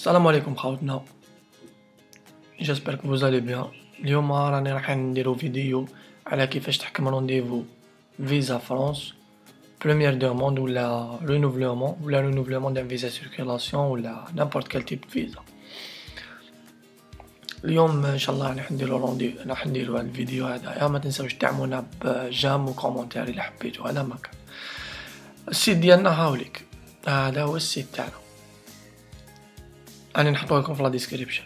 السلام عليكم خاوتنا. جاسبر كو فوز الي بيان. اليوم راني راح نديرو فيديو على كيفاش تحكم رونديفو فيزا فرانس بروميير دوموند ولا رينوفلومون دان فيزا سيركيلاسيون ولا نيمبورط كال تيب فيزا. اليوم ان شاء الله راح نديرو هاد الفيديو هذايا. ما تنساوش تدعمونا بجام وكومونتير الا حبيتو. هذا ما كان السيت ديالنا هاوليك. هذا هو السيت تاعنا، راني نحطوه لكم في لا ديسكريبشن.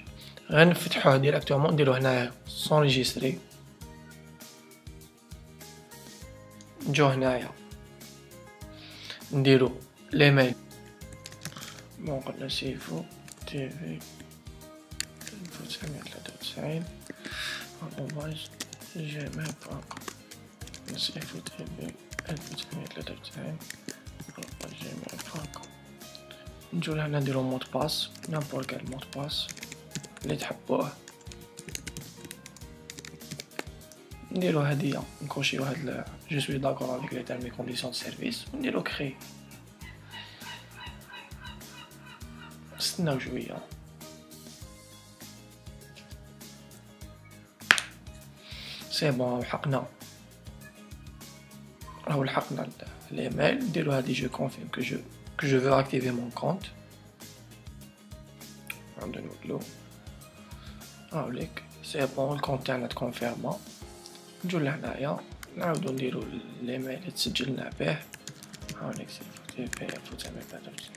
غنفتحوه ديريكتومون، نديرو هنايا سونجيستري، نجو هنايا نديرو ليميل. بون قلنا سيفو تي في 1993 @gmail.com. سيفو تي في 1993 @gmail.com. نجو لهنا نديرو مود باس، نامبور كال مود باس اللي تحبوه. نديرو هادية، نكوشيو هاد جو سوي داكور افيك لي تيرم اي كونديسيون دو سيرفيس ونديرو كري. نستناو شوية. سي بون راهو لحقنا الايميل. نديرو هادي جو كونفيرم كو جو فو اكتيفي مون كونت. نعاودو نودلو هاوليك. سي بون الكونت تاعنا تكونفيرما. نجو لهنايا نعاودو نديرو الايميل اللي تسجلنا به. هاوليك سيفو تي في 1993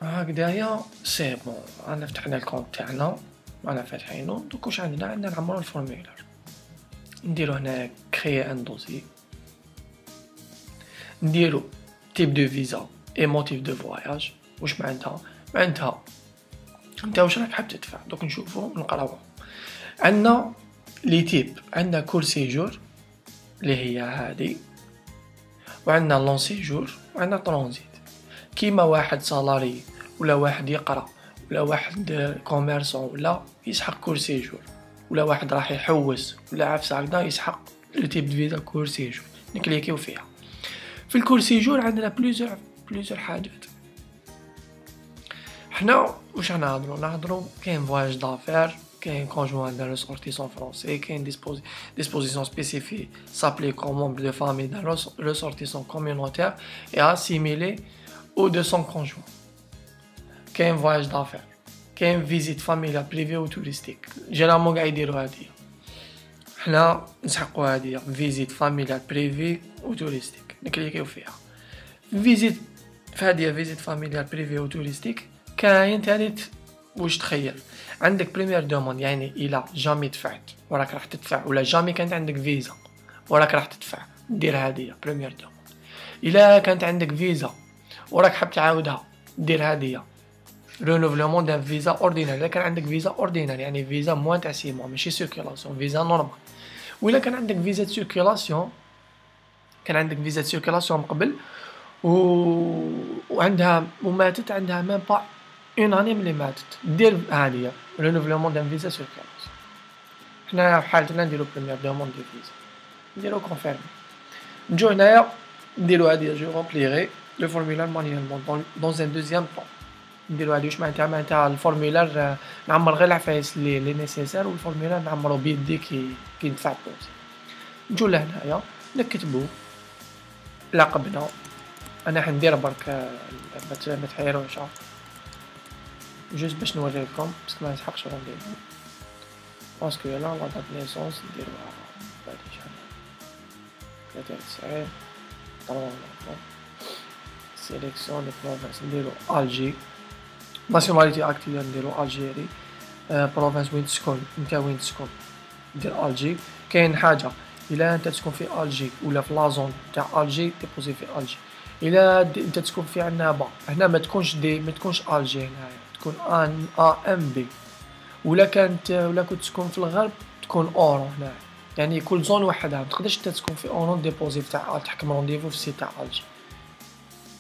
هكدايا. سي بون رانا فتحنا الكونت تاعنا، رانا فاتحينو. دوك واش عندنا نعمرو الفورميلار. نديرو هنا كريي ان دوسي، نديرو تيب دو فيزا اي موتيف دو فواياج. واش معناتها انت واش راك حاب تدفع. دوك نشوفو نقراوها. عندنا لي تيب، عندنا كول سيجور اللي هي هادي، وعندنا لون سيجور، وعندنا ترانزيت. كيما واحد سالاري ولا واحد يقرا ولا واحد كوميرسون ولا يسحق كول سيجور، ولا واحد راح يحوس ولا عفسه هكذا يسحق لو تيب دو فيزا كول سيجور. نكليكيو فيها. في الكول سيجور عندنا بليزيور حاجات. حنا واش نهضرو كاين فواياج دافير، كاين كونجوان دان ريسورتيسون فرونسي، كاين ديسبوزيسيون سبيسيفي سابلي كوم ممبر دو فامي دان ريسورتيسون كوميونيتير اي اسيميلي او دو سون كونجوان. كاين فواياج دافير، كاين فيزيت فاميليال بريفي و توريستيك. جينيرالمون قاع يديرو هادي، حنا نسحقو هادي فيزيت فاميليال بريفي و توريستيك. نكليكيو فيها. فيزيت فيزيت فاميليال بريفي و توريستيك كاين تاني. واش تخيل عندك بريمير دوموند، يعني الا جامي دفعت وراك راح تدفع، ولا جامي كانت عندك فيزا وراك راح تدفع، دير هادي بريمير دوموند. الا كانت عندك فيزا وراك حاب تعاودها، دير هادي رينوفلومون دان فيزا اوردينار. الا كان عندك فيزا اوردينار يعني فيزا موان تاع 6 موا ماشي سيركيلاسيون، فيزا نورمال. ولا كان عندك فيزا سيركيلاسيون، من قبل وعندها وماتت، عندها ميم با اون اني ملي ماتت، دير هادي رينوفلومون دان فيزا سيركيلاسيون. حنا في حالتنا نديرو بريمير دوموند دو فيزا، نديرو كونفيرم. نجو هنايا نديرو هادي جو رومبليغي لو فورمولار مانيوالمون دون ان دوزيام بون. نديرو هادي واش معناتها الفورمولار نعمر غير العفايس لي نيسيسار، والفورمولار نعمرو بيدي كي ندفع الدوسي. نجو لهنايا نكتبو لقبنا. انا حندير برك ما تحيروش جوست باش نوريلكم باسكو ما نسحقش رونديفو. باسكو لا لا دات نيسونس نديروها بعد شحال 93 طبعا. سيليكسيون دو بروفانس نديرو الجي. ناسيوناليتي اكتيف نديرو الجيري. بروفانس وين تسكن، نتا وين تسكن ندير الجي. كاين حاجه الا انت تسكن في الجي ولا في لازون تاع الجي ديبوزي في الجي. الا انت تسكن في عنابه هنا ما تكونش الجي هنايا، تكون ام بي. ولا كنت تسكن في الغرب تكون اورو هنايا، يعني كل زون وحدها. ما تقدرش انت تسكن في اورو ديبوزي تاع تحكم رونديفو في السيت تاع الجي.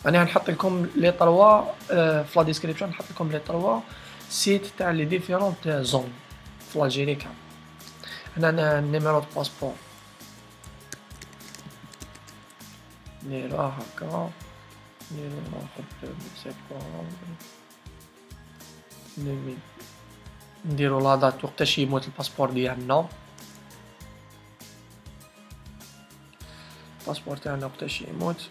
انا غنحط لكم لي 3 في لا ديسكريبشن. نحط لكم لي 3 سيت تاع لي ديفيرونت زون في الجيري كامل. هنا نيميرو دو باسبور نديروها هكا، ناخد 2007 نديرو لا دات وقتاش يموت الباسبور ديالنا، الباسبور تاعنا وقتاش يموت.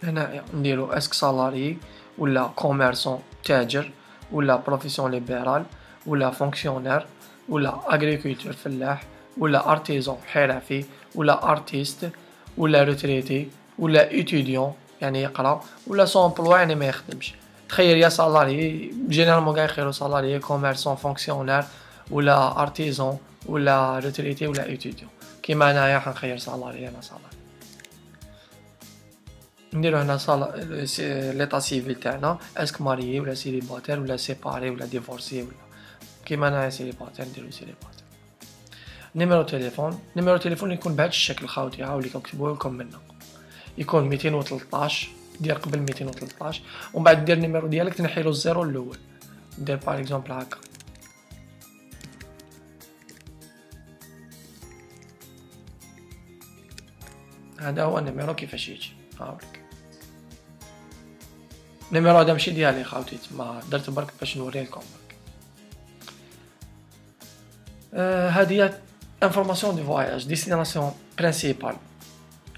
هنايا نديرو اسك سالاري ولا كوميرسون تاجر ولا بروفيسيون ليبرال ولا فونكسيونير ولا اغريكولتور فلاح ولا ارتيزون حرفي ولا ارتيست ولا روتريتي ولا ايتوديون يعني يقرا ولا سومبلوا يعني ما يخدمش. تخيل يا سالاري جينيرالمون كاع يخيروا سالاري كوميرسون فونكسيونير ولا ارتيزون ولا روتريتي ولا ايتوديون. كيما انايا حنخير سالاري، انا سالاري. نديرو هنا ليطا سيفيل تاعنا اسك ماريي ولا سيليباتير ولا سيباري ولا ديفورسي ولا كيما انايا سيليباتير نديرو سيليباتير. نيميرو تليفون، نيميرو تليفون يكون بهذا الشكل خاوتي، هاوليك نكتبوه لكم منه، يكون 213 دير قبل 213 ومن بعد دير النيميرو ديالك تنحيلو الزيرو الاول، دير باغ اكزومبل هكا. هذا هو النيميرو كيفاش يجي، هاوليك النيميرو هذا ماشي ديالي خاوتي، تما درت برك باش نوريلكم برك. هذه هي انفورماسيون دو فواياج، ديستيناسيون برينسيبال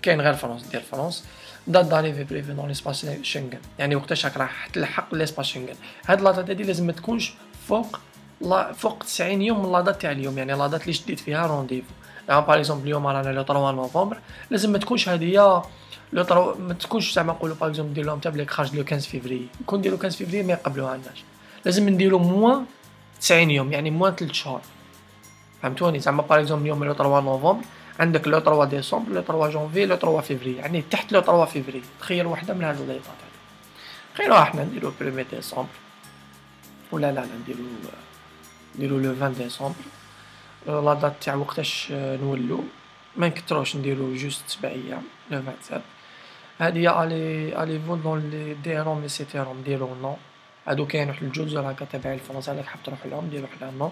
كاين غير فرنسا، ديال فرنسا. دات داريفي بريفي دون ليسباس شنغن، يعني وقتاش راح تلحق ليسباس شنغن. هاد لا دات هادي لازم ما تكونش فوق 90 يوم من لا دات تاع اليوم، يعني لا دات اللي شديت فيها رونديفو. يعني باغ اكزومبل اليوم رانا لو 3 نوفمبر، لازم ما تكونش هادي ما تكونش زعما نقولوا باغ اكزومبل ندير لهم تاع بليك خرج لو 15 فيفري، يكون نديرو 15 فيفري ما يقبلوهالناش، لازم نديرو موان 90 يوم يعني موان 3 شهور. فهمتوني؟ زعما باغ اكزومبل اليوم لو 3 نوفمبر عندك لو 3 ديسمبر لو 3 جونفي لو 3 فيفري، يعني تحت لو 3 فيفري تخيل وحده من هادو لي دات. خيروها حنا نديرو 1 ديسمبر ولا لا نديرو لو 20 ديسمبر لا دات تاع وقتاش نولو، ما نكتروش نديرو جوست 7 ايام لو 27. هادي الي فو دون لي ديروم لي سيتيروم نديرو نو، هادو كاين واحد الجزر هكا تابعين لفرنسا، الا حاب تروح لهم ديرو حدا نو.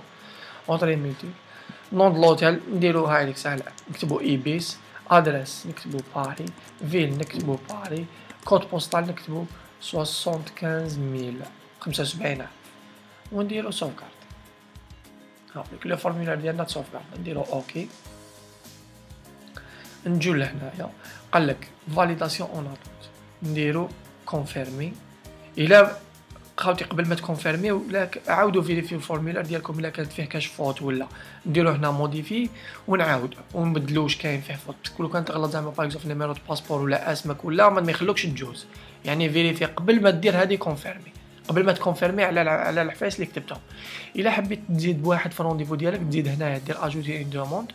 اونطري ميلتي نون دلوتيل نديرو هايليك ساهلة، نكتبو ايبيس، ادريس نكتبو باري، فيل نكتبو باري، كود بوستال نكتبو 75000 ونديرو سوفكارد. هاوليك لو فورمولار ديالنا سوفكارد نديرو اوكي. نجو لهنايا قالك فاليداسيون اون اتونت، نديرو كونفيرمي. الا خاوتي قبل ما تكونفيرميو ولا عاودوا فيريفيو الفورمولار ديالكم الا كانت فيه كاش فوت ولا نديرو هنا موديفي ونعاودو ونبدلوش كاين فيه فوت. كل كان تغلط زعما باغ اكزومبل نيميرو دو باسبور ولا اسمك ولا ما يخلوكش تجوز، يعني فيريفي قبل ما دير هذه كونفيرمي، قبل ما تكونفيرمي على الحفايس اللي كتبتهم. الا حبيت تزيد بواحد في الرونديفو ديالك تزيد هنايا دير اجوتي اون دوموند.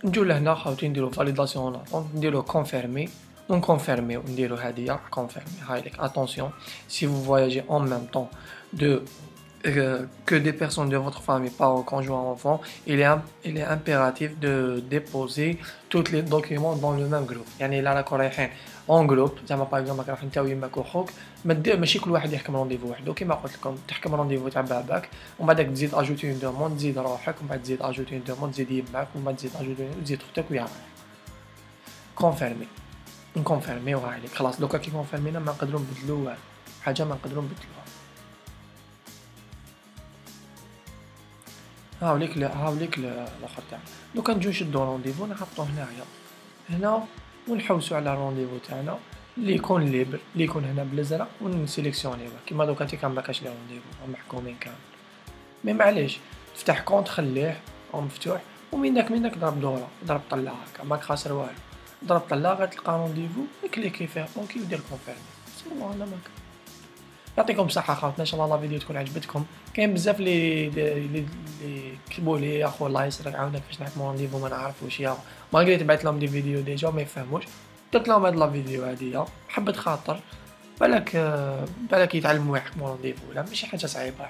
نجو لهنا خاوتي نديرو فاليداسيون نديرو كونفيرمي ونكونفيرميو نديرو هادية كونفيرمي. هايليك attention si vous voyagez en même temps que des personnes de votre famille parents conjoint enfant, il est impératif de déposer tous les documents dans le même groupe. يعني الا راكو رايحين اون جروب زعما باغ اكزومبل رايحين انت ويماك وخوك، ماشي كل واحد يحكم رونديفو وحده، كيما قلت لكم تحكم رونديفو تاع باباك ومن بعد تزيد اجوتي اون دوموند تزيد روحك ومن بعد تزيد اجوتي اون دوموند تزيد يماك ومن بعد تزيد اجوتي تزيد اختك ويا كونفيرمي. نكونفيرميو هايليك خلاص. دوكا كي كونفيرمينا ما نقدروا نبدلو والو، حاجه ما نقدروا نبدلوها. هاوليك الاخر تاعنا. دوكا نجيو نشدو رونديفو نحطوه هنا ونحوسو على الرونديفو تاعنا اللي يكون ليبر، اللي يكون هنا بالازرق ونسيليكسيونيوه. كيما دوكا انت كان ماكاش لي رونديفو محكومين كامل، مي معليش تفتح كونط خليه او مفتوح ومنك ضرب دوره ضرب طلع هكا ماك خاسر والو، ضرب طلع غتلقى رونديفو كليكي فيه اوكي ودير كونفيرمي. سيبو انا ماك. يعطيكم الصحه خاوتنا، ان شاء الله لا فيديو تكون عجبتكم. كاين بزاف اللي كتبوا لي يا خو الله يسرك عاودنا كيفاش نحكموا رونديفو ما نعرفوش، يا مالغري تبعت لهم دي فيديو ديجا ما يفهموش، درت لهم هاد لا فيديو هادي حبة خاطر بالك يتعلموا يحكموا رونديفو، لا ماشي حاجه صعيبه.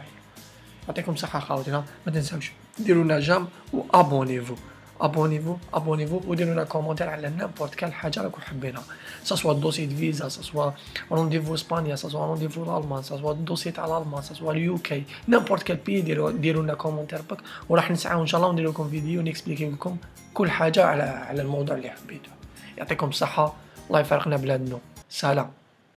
يعطيكم الصحه خاوتنا، ما تنساوش ديروا لنا جام وابونيفو. ابونيفو وديروا لنا كومونتير على نيمبورت كال حاجه راكم حابينها، سوا دوسي دو فيزا، سوا رونديفو اسبانيا، سوا رونديفو الالمان، سوا الدوسي تاع الالمان، سوا اليو كي، نيمبورت كال بي ديروا لنا كومونتير بك، وراح نسعاو ان شاء الله وندير لكم فيديو نكسبليكي لكم كل حاجه على الموضوع اللي حبيتوه. يعطيكم الصحه، الله يفرقنا بلادنا، سلام.